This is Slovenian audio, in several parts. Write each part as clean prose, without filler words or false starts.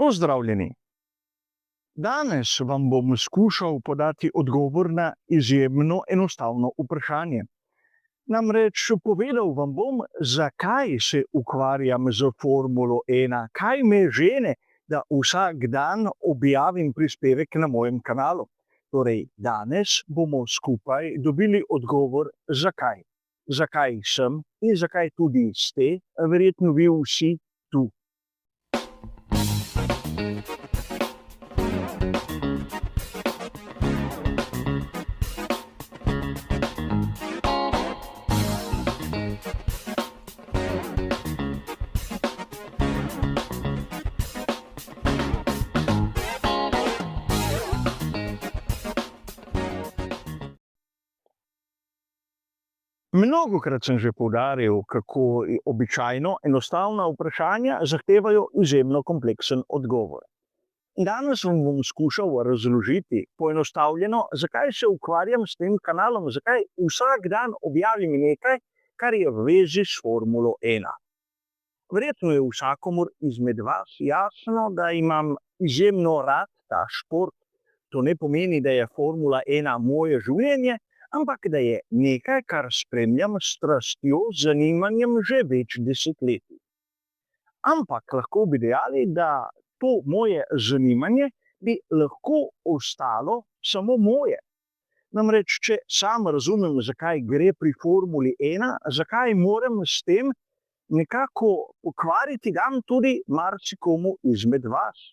Pozdravljeni! Danes vam bom skušal podati odgovor na izjemno enostavno vprašanje. Namreč povedal vam bom, zakaj se ukvarjam s Formulo 1, kaj me žene, da vsak dan objavim prispevek na mojem kanalu. Torej, danes bomo skupaj dobili odgovor, zakaj. Zakaj sem in zakaj tudi ste, verjetno vi vsi tu. Mnogokrat sem že poudaril, kako običajno enostavna vprašanja zahtevajo izjemno kompleksen odgovor. Danes vam bom skušal razložiti poenostavljeno, zakaj se ukvarjam s tem kanalom, zakaj vsak dan objavim nekaj, kar je v vezi s Formulo 1. Verjetno je vsakomur izmed vas jasno, da imam izjemno rad ta šport. To ne pomeni, da je Formula 1 moje življenje, ampak da je nekaj, kar spremljam s strastjo, zanimanjem že več desetletij. Ampak lahko bi dejali, da to moje zanimanje bi lahko ostalo samo moje. Namreč, če sam razumem, zakaj gre pri Formuli 1, zakaj moram s tem nekako pokvariti dan tudi marsikomu izmed vas.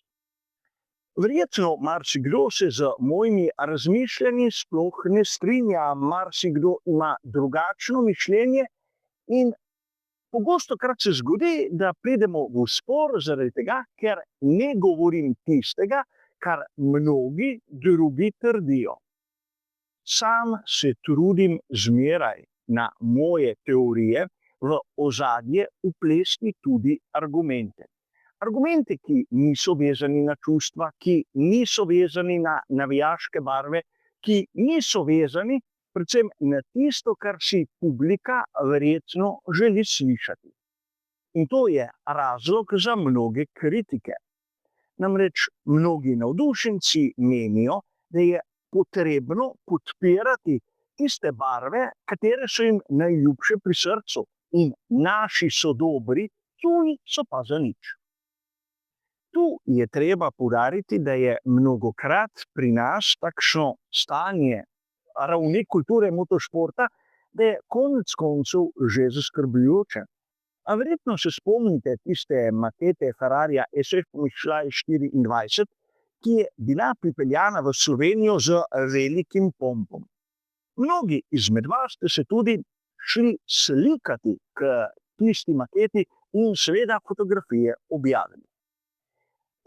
Verjetno marsikdo se z mojimi razmišljanji sploh ne strinja, marsikdo ima drugačno mišljenje in pogostokrat se zgodi, da pridemo v spor zaradi tega, ker ne govorim tistega, kar mnogi drugi trdijo. Sam se trudim zmeraj na moje teorije v ozadje vplesti tudi argumente. Argumente, ki niso vezani na čustva, ki niso vezani na navijaške barve, ki niso vezani predvsem na tisto, kar si publika verjetno želi slišati. In to je razlog za mnoge kritike. Namreč mnogi navdušenci menijo, da je potrebno podpirati tiste barve, katere so jim najljubše pri srcu. In naši so dobri, tuji so pa za nič. Tu je treba poudariti, da je mnogokrat pri nas takšno stanje ravni kulture motošporta, da je konec koncev že zaskrbljujoče. A verjetno se spomnite tiste makete Ferrarija SF Michelin 24, ki je bila pripeljana v Slovenijo z velikim pompom. Mnogi izmed vas ste se tudi šli slikati k tisti maketi in seveda fotografije objavili.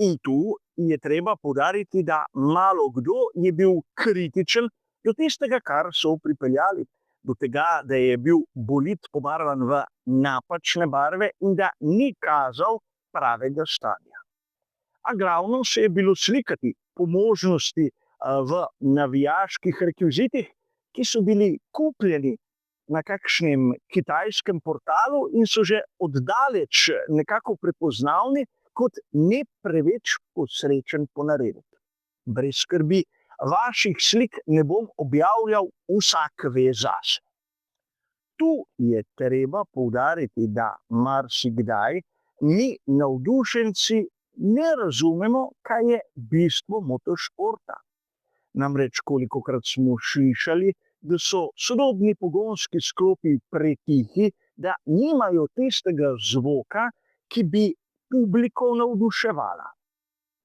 In tu je treba poudariti, da malo kdo je bil kritičen do tistega, kar so pripeljali, do tega, da je bil bolid pobarvan v napačne barve in da ni kazal pravega stanja. A glavno se je bilo slikati po možnosti v navijaških rekvizitih, ki so bili kupljeni na kakšnem kitajskem portalu in so že oddaleč nekako prepoznavni kot ne preveč posrečen ponaredek. Brez skrbi, vaših slik ne bom objavljal, vsak ve zase. Tu je treba poudariti, da marsikdaj mi navdušenci ne razumemo, kaj je bistvo motošporta. Namreč kolikokrat smo slišali, da so sodobni pogonski sklopi pretihi, da nimajo tistega zvoka, ki bi publiko navduševala.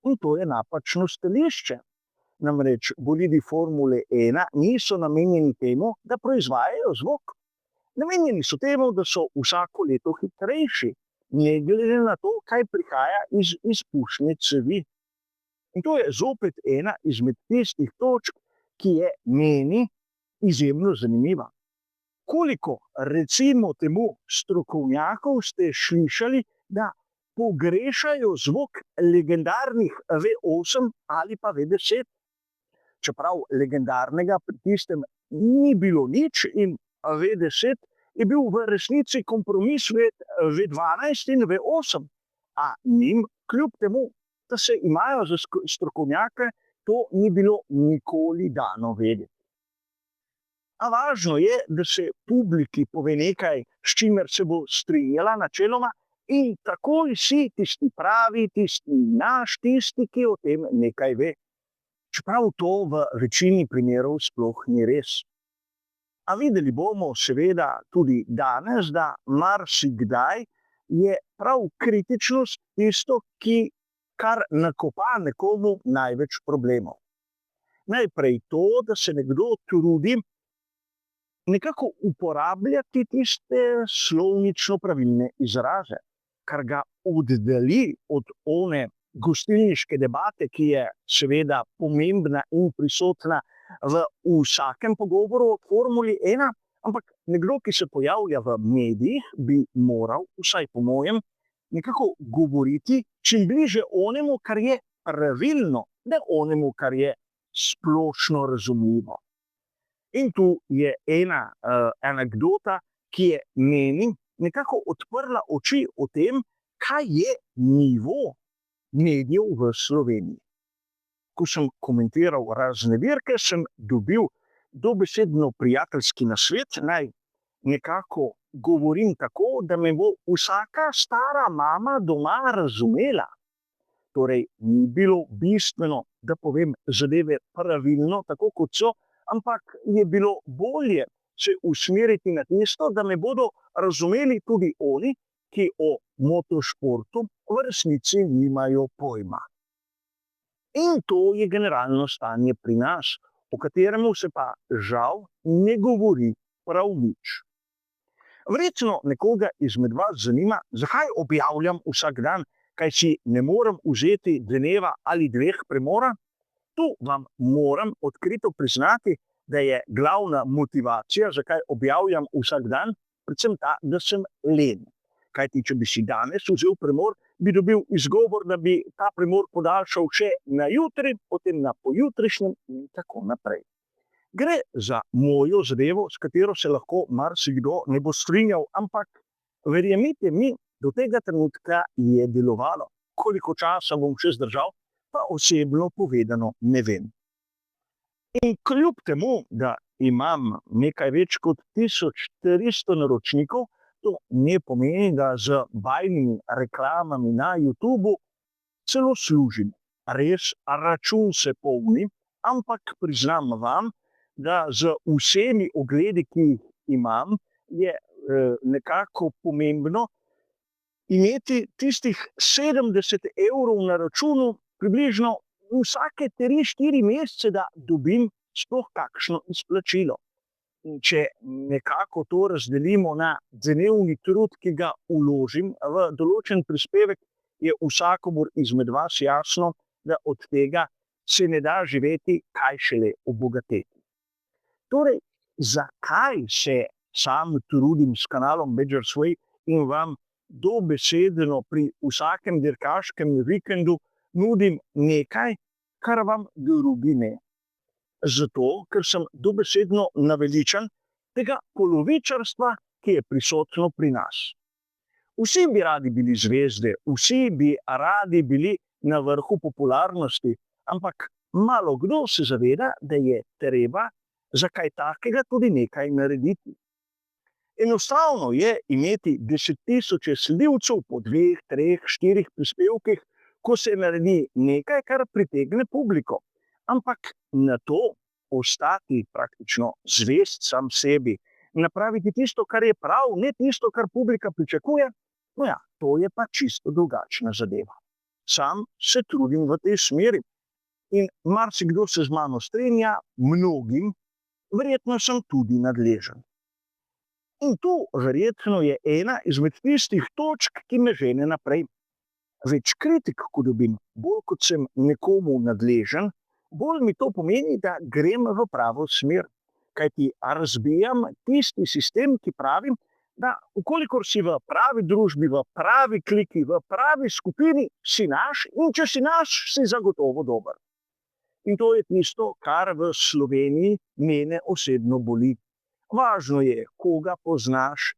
In to je napačno stališče. Namreč bolidi Formule 1 niso namenjeni temu, da proizvajajo zvok. Namenjeni so temu, da so vsako leto hitrejši, ne glede na to, kaj prihaja iz izpušne cevi. In to je zopet ena izmed tistih točk, ki je meni izjemno zanimiva. Koliko, recimo temu, strokovnjakov ste slišali, da pogrešajo zvok legendarnih V8 ali pa V10. Čeprav legendarnega pri tistem ni bilo nič in V10 je bil v resnici kompromis med V12 in V8, a njim kljub temu da se imajo za strokovnjake, to ni bilo nikoli dano vedeti. A važno je, da se publiki pove nekaj, s čimer se bo strinjala načeloma, in takoj si tisti pravi, tisti naš, tisti, ki o tem nekaj ve. Čeprav to v večini primerov sploh ni res. A videli bomo seveda tudi danes, da marsikdaj je prav kritičnost tisto, kar nakopa nekomu največ problemov. Najprej to, da se nekdo trudi nekako uporabljati tiste slovnično pravilne izraze, kar ga oddalji od one gostilniške debate, ki je seveda pomembna in prisotna v vsakem pogovoru o Formuli 1, ampak nekdo, ki se pojavlja v medijih, bi moral, vsaj po mojem, nekako govoriti čim bliže onemu, kar je pravilno, ne onemu, kar je splošno razumljivo. In tu je ena anekdota, ki je meni nekako odprla oči o tem, kaj je nivo medijev v Sloveniji. Ko sem komentiral razne dirke, sem dobil dobesedno prijateljski nasvet, naj nekako govorim tako, da me bo vsaka stara mama doma razumela. Torej, ni bilo bistveno, da povem zadeve pravilno, tako kot so, ampak je bilo bolje se usmeriti na tisto, da me bodo razumeli tudi oni, ki o motošportu v resnici nimajo pojma. In to je generalno stanje pri nas, o katerem se pa žal ne govori prav nič. Verjetno nekoga izmed vas zanima, zakaj objavljam vsak dan, kaj si ne morem vzeti dneva ali dveh premora. Tu vam moram odkrito priznati, da je glavna motivacija, zakaj objavljam vsak dan, predvsem ta, da sem len. Kajti, če bi si danes vzel premor, bi dobil izgovor, da bi ta premor podaljšal še na jutri, potem na pojutrišnjem in tako naprej. Gre za mojo zadevo, s katero se lahko marsikdo ne bo strinjal, ampak verjemite mi, do tega trenutka je delovalo. Koliko časa bom še zdržal, pa osebno povedano ne vem. In kljub temu, da imam nekaj več kot 1400 naročnikov, to ne pomeni, da z bajnimi reklamami na YouTubu celo služim. Res, račun se polni, ampak priznam vam, da z vsemi ogledi, ki jih imam, je nekako pomembno imeti tistih 70 evrov na računu približno vsake 3-4 mesece, da dobim sploh kakšno izplačilo. In če nekako to razdelimo na dnevni trud, ki ga vložim v določen prispevek, je vsakomur izmed vas jasno, da od tega se ne da živeti, kaj šele obogateti. Torej, zakaj se sam trudim s kanalom Badger's Way in vam dobesedno pri vsakem dirkaškem vikendu nudim nekaj, kar vam drugi ne? Zato, ker sem dobesedno naveličan tega polovičarstva, ki je prisotno pri nas. Vsi bi radi bili zvezde, vsi bi radi bili na vrhu popularnosti, ampak malo kdo se zaveda, da je treba za kaj takega tudi nekaj narediti. Enostavno je imeti 10.000 sledilcev po 2, 3, 4 prispevkih, ko se naredi nekaj, kar pritegne publiko. Ampak na to ostati praktično zvest sam sebi, napraviti tisto, kar je prav, ne tisto, kar publika pričakuje, no ja, to je pa čisto drugačna zadeva. Sam se trudim v tej smeri in marsikdo se z mano strinja, mnogim, verjetno sem tudi nadležen. In tu verjetno je ena izmed tistih točk, ki me žene naprej. Več kritik, ko dobim, bolj kot sem nekomu nadležen, bolj mi to pomeni, da grem v pravo smer. Kajti razbijam tisti sistem, ki pravim, da ukolikor si v pravi družbi, v pravi kliki, v pravi skupini, si naš in če si naš, si zagotovo dober. In to je tisto, kar v Sloveniji mene osebno boli. Važno je, koga poznaš,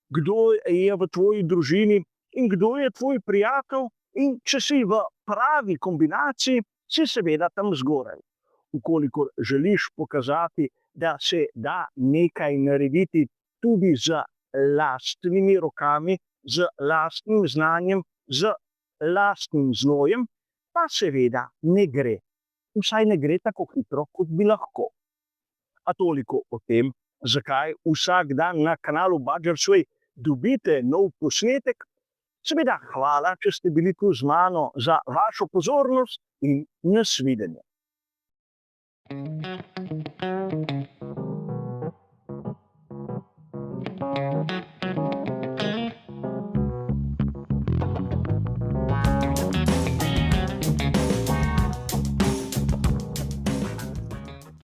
kdo je v tvoji družini in kdo je tvoj prijatelj, in če si v pravi kombinaciji si seveda tam zgoraj. Ukolikor želiš pokazati, da se da nekaj narediti tudi z lastnimi rokami, z lastnim znanjem, z lastnim znojem, pa seveda ne gre. Vsaj ne gre tako hitro, kot bi lahko. A toliko o tem, zakaj vsak dan na kanalu Budgersway dobite nov posnetek. Seveda hvala, če ste bili tu z mano, za vašo pozornost in nasvidenje.